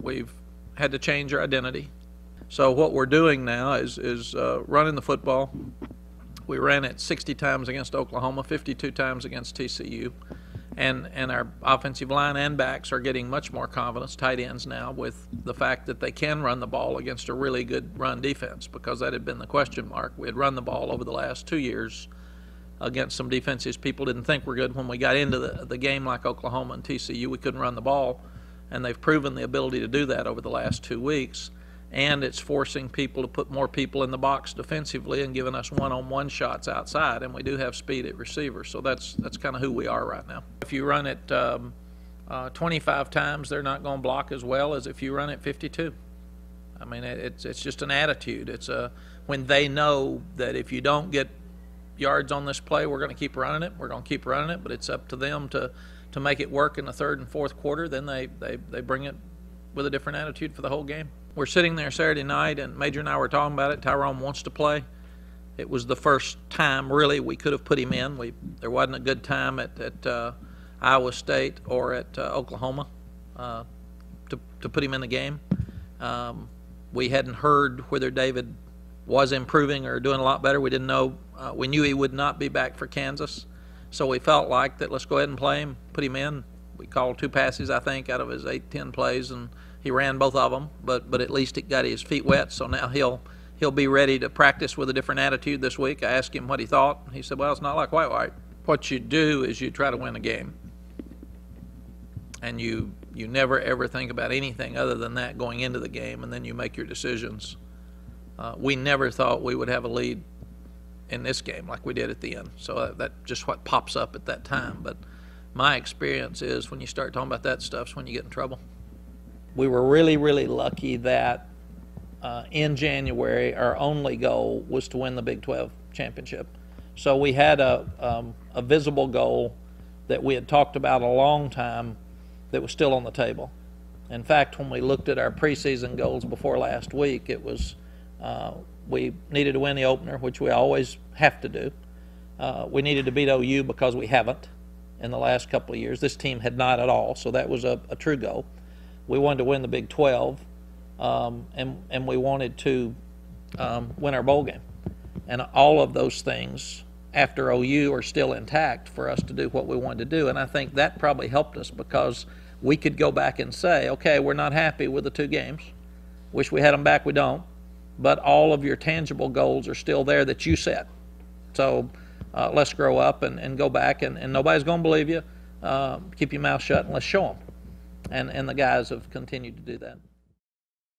We've had to change our identity. So what we're doing now is running the football. We ran it 60 times against Oklahoma, 52 times against TCU. And our offensive line and backs are getting much more confidence, tight ends now, with the fact that they can run the ball against a really good run defense, because that had been the question mark. We had run the ball over the last 2 years against some defenses people didn't think were good. When we got into the game like Oklahoma and TCU, we couldn't run the ball, and they've proven the ability to do that over the last 2 weeks. And it's forcing people to put more people in the box defensively and giving us one-on-one shots outside, and we do have speed at receiver, so that's kind of who we are right now. If you run it 25 times, they're not going to block as well as if you run it 52. I mean, it's just an attitude. It's when they know that if you don't get yards on this play, we're going to keep running it. We're going to keep running it, but it's up to them to make it work in the third and fourth quarter. Then they bring it with a different attitude for the whole game. We're sitting there Saturday night, and Major and I were talking about it. Tyrone wants to play. It was the first time, really, we could have put him in. There wasn't a good time at Iowa State or at Oklahoma to put him in the game. We hadn't heard whether David was improving or doing a lot better. We didn't know. We knew he would not be back for Kansas, so we felt like that let's go ahead and play him, put him in. We called 2 passes, I think, out of his 8-10 plays, and he ran both of them, but at least it got his feet wet, so now he'll be ready to practice with a different attitude this week. I asked him what he thought. He said, well, it's not like white. What you do is you try to win a game, and you never ever think about anything other than that going into the game, and then you make your decisions. We never thought we would have a lead in this game like we did at the end, so that's just what pops up at that time. But my experience is when you start talking about that stuff is when you get in trouble. We were really, really lucky that in January our only goal was to win the Big 12 championship. So we had a visible goal that we had talked about a long time that was still on the table. In fact, when we looked at our preseason goals before last week, it was we needed to win the opener, which we always have to do. We needed to beat OU because we haven't in the last couple of years. This team had not at all, so that was a true goal. We wanted to win the Big 12, and we wanted to win our bowl game. And all of those things after OU are still intact for us to do what we wanted to do. And I think that probably helped us, because we could go back and say, okay, we're not happy with the 2 games. Wish we had them back, we don't. But all of your tangible goals are still there that you set. So let's grow up and go back, and nobody's going to believe you. Keep your mouth shut and let's show them. And the guys have continued to do that.